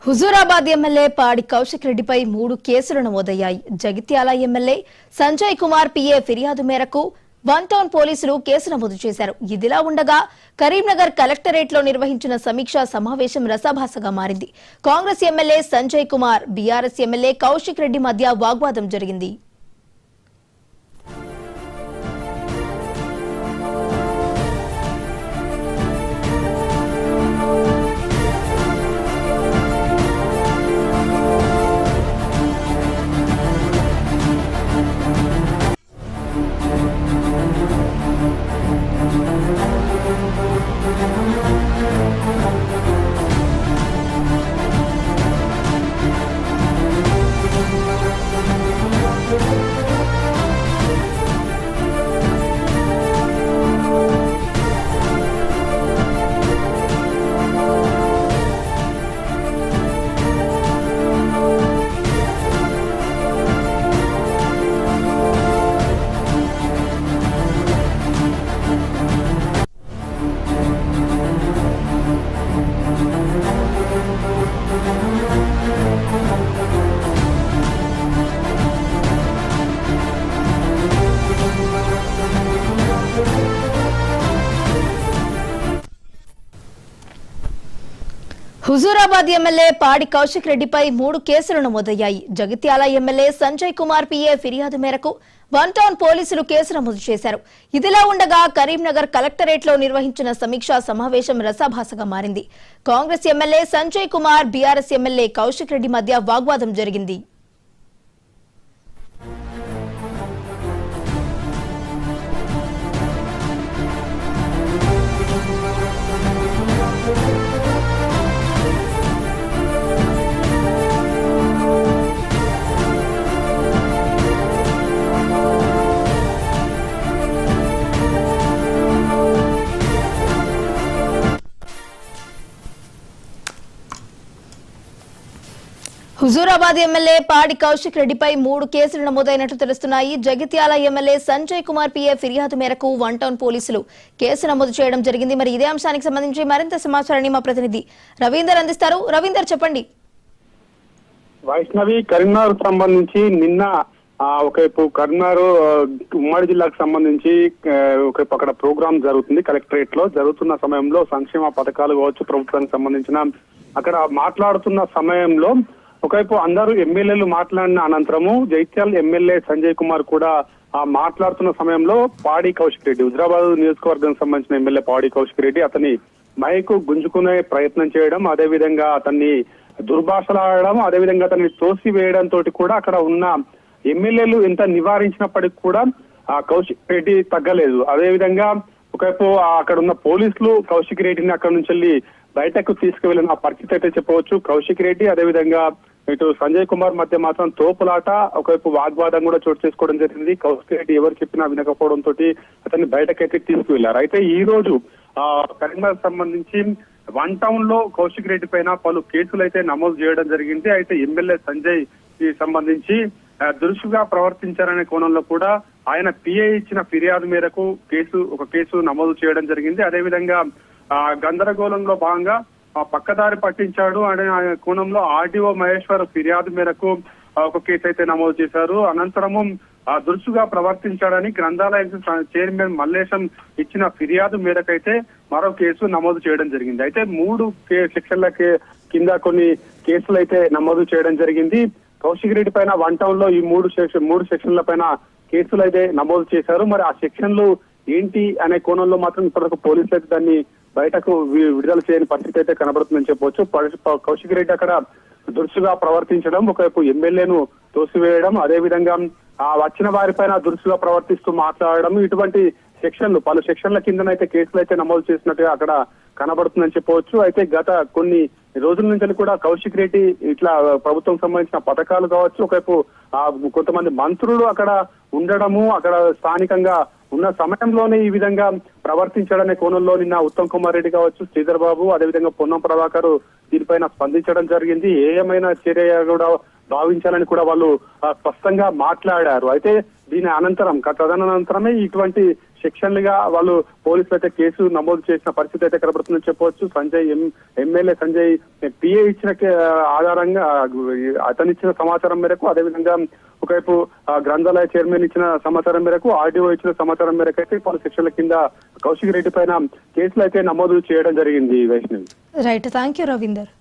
Huzurabad MLA పాడి కౌశిక్ రెడ్డిపై 3 కేసులు నమోదయ్యాయి. జగిత్యాల ఎమ్మెల్యే సంజయ్ కుమార్ పిఏ ఫిర్యాదు మేరకు వన్ టౌన్ పోలీసులు కేసు నమోదు చేశారు. ఇదిలా ఉండగా కరీంనగర్ కలెక్టరేట్లో నిర్వహించిన సమీక్షా సమావేశం రసాభాసగా మారింది. Congress MLA Sanjay Kumar, BRS MLA Kaushik Reddy మధ్య వాగ్వాదం జరిగింది. హుజూరాబాద్ ఎమ్మెల్యే పాడి కౌశిక్ రెడ్డిపై 3 కేసులు నమోదయ్యాయి. జగిత్యాల ఎమ్మెల్యే సంజయ్ కుమార్ పిఏ ఫిర్యాదు మేరకు వన్ టౌన్ పోలీసులు కేసు నమోదు చేశారు. ఇదిలా ఉండగా కరీంనగర్ కలెక్టరేట్లో నిర్వహించిన సమీక్షా సమావేశం రసాభాసగా మారింది. Congress MLA Sanjay Kumar, BRS MLA Kaushik Reddy మధ్య వాగ్వాదం జరిగింది. హుజూరాబాద్ ఎమ్మెల్యే పాడి కౌశిక్ రెడ్డిపై 3 కేసులు నమోదైనట్లు తెలుస్తున్నాయి. జగిత్యాల ఎమ్మెల్యే సంజయ్ కుమార్ పిఏ ఫిర్యాదు మేరకు వన్ టౌన్ పోలీసులు కేసు నమోదు చేయడం జరిగింది. మరి ఇదే అంశానికి సంబంధించి మరింత సమాచారాన్ని మా ప్రతినిధి రవీందర్ అందిస్తారు. రవీందర్, చెప్పండి. వైష్ణవి, కరీంనగర్ సంబంధించి నిన్న ఒకవైపు కరీంనగర్ ఉమ్మడి జిల్లాకు సంబంధించి ఒకవైపు అక్కడ ప్రోగ్రామ్ జరుగుతుంది. కలెక్టరేట్ లో జరుగుతున్న సమయంలో సంక్షేమ పథకాలు కావచ్చు, ప్రభుత్వానికి సంబంధించిన అక్కడ మాట్లాడుతున్న సమయంలో ఒకవైపు అందరూ ఎమ్మెల్యేలు మాట్లాడిన అనంతరము జగిత్యాల ఎమ్మెల్యే సంజయ్ కుమార్ కూడా మాట్లాడుతున్న సమయంలో పాడి కౌశిక్ రెడ్డి, హుజూరాబాద్ నియోజకవర్గానికి సంబంధించిన ఎమ్మెల్యే పాడి కౌశిక్ రెడ్డి అతని మైకు గుంజుకునే ప్రయత్నం చేయడం, అదేవిధంగా అతన్ని దుర్భాషలాడడం, అదేవిధంగా అతన్ని తోసివేయడం తోటి కూడా అక్కడ ఉన్న ఎమ్మెల్యేలు ఎంత నివారించినప్పటికీ కూడా కౌశిక్ రెడ్డి తగ్గలేదు. అదేవిధంగా ఒకవైపు అక్కడ ఉన్న పోలీసులు కౌశిక్ రెడ్డిని అక్కడ నుంచి వెళ్ళి బయటకు తీసుకువెళ్లిన పరిస్థితి అయితే చెప్పవచ్చు. కౌశిక్ రెడ్డి అదేవిధంగా ఇటు సంజయ్ కుమార్ మధ్య మాత్రం తోపులాట, ఒకవైపు వాగ్వాదం కూడా చోటు చేసుకోవడం జరిగింది. కౌశిక్ రెడ్డి ఎవరు చెప్పినా వినకపోవడం తోటి అతన్ని బయటకైతే తీసుకువెళ్లారు. అయితే ఈ రోజు కరీంనగర్ సంబంధించి వన్ టౌన్ లో కౌశిక్ రెడ్డి పైన పలు కేసులు అయితే నమోదు చేయడం జరిగింది. అయితే ఎమ్మెల్యే సంజయ్ కి సంబంధించి దురుసుగా ప్రవర్తించారనే కోణంలో కూడా ఆయన పిఏ ఇచ్చిన ఫిర్యాదు మేరకు ఒక కేసు నమోదు చేయడం జరిగింది. అదేవిధంగా గందరగోళంలో భాగంగా పక్కదారి పట్టించాడు అనే కోణంలో ఆర్డీఓ మహేశ్వర్ ఫిర్యాదు మేరకు ఒక కేసు అయితే నమోదు చేశారు. అనంతరము దురుసుగా ప్రవర్తించాడని గ్రంథాలయ చైర్మన్ మల్లేశం ఇచ్చిన ఫిర్యాదు మేరకైతే మరో కేసు నమోదు చేయడం జరిగింది. అయితే 3 సెక్షన్ల కింద కొన్ని కేసులు అయితే నమోదు చేయడం జరిగింది. కౌశిక్ రెడ్డి పైన వన్ టౌన్ లో ఈ 3 సెక్షన్ల పైన కేసులు అయితే నమోదు చేశారు. మరి ఆ సెక్షన్లు ఏంటి అనే కోణంలో మాత్రం ఇప్పటివరకు పోలీసులు అయితే దాన్ని బయటకు విడుదల చేయని పరిస్థితి అయితే కనబడుతుందని చెప్పవచ్చు. కౌశిక్ రెడ్డి అక్కడ దురుసుగా ప్రవర్తించడం, ఒకవైపు ఎమ్మెల్యేను తోసివేయడం, అదేవిధంగా వచ్చిన వారిపైన దురుసుగా ప్రవర్తిస్తూ మాట్లాడడం, ఇటువంటి పలు సెక్షన్ల కిందనైతే కేసులు అయితే నమోదు చేసినట్టుగా అక్కడ కనబడుతుందని చెప్పవచ్చు. అయితే గత కొన్ని రోజుల నుంచి కూడా కౌశిక్ రెడ్డి ఇట్లా ప్రభుత్వం సంబంధించిన పథకాలు కావచ్చు, ఒకవైపు కొంతమంది మంత్రులు అక్కడ ఉండడము, అక్కడ స్థానికంగా ఉన్న సమయంలోనే ఈ విధంగా ప్రవర్తించడనే కోణంలో నిన్న ఉత్తమ్ కుమార్ రెడ్డి కావచ్చు, శ్రీధర్ బాబు, అదేవిధంగా పొన్నం ప్రభాకర్ దీనిపైన స్పందించడం జరిగింది. ఏమైనా చర్య కూడా భావించాలని కూడా వాళ్ళు స్పష్టంగా మాట్లాడారు. అయితే దీని అనంతరం తదనంతరమే ఇటువంటి సెక్షన్లుగా వాళ్ళు పోలీసులు అయితే కేసు నమోదు చేసిన పరిస్థితి అయితే కనబడుతుందని చెప్పవచ్చు. ఎమ్మెల్యే సంజయ్ పిఏ ఇచ్చిన ఆధారంగా అతను ఇచ్చిన సమాచారం మేరకు, అదేవిధంగా ఒకవైపు గ్రంథాలయ చైర్మన్ ఇచ్చిన సమాచారం మేరకు, ఆర్డీఓ ఇచ్చిన సమాచారం మేరకు అయితే పలు సెక్షన్ల కింద కౌశిక్ రెడ్డి పైన కేసులు అయితే నమోదు చేయడం జరిగింది. Vaishnavi. Right, thank you Ravinder.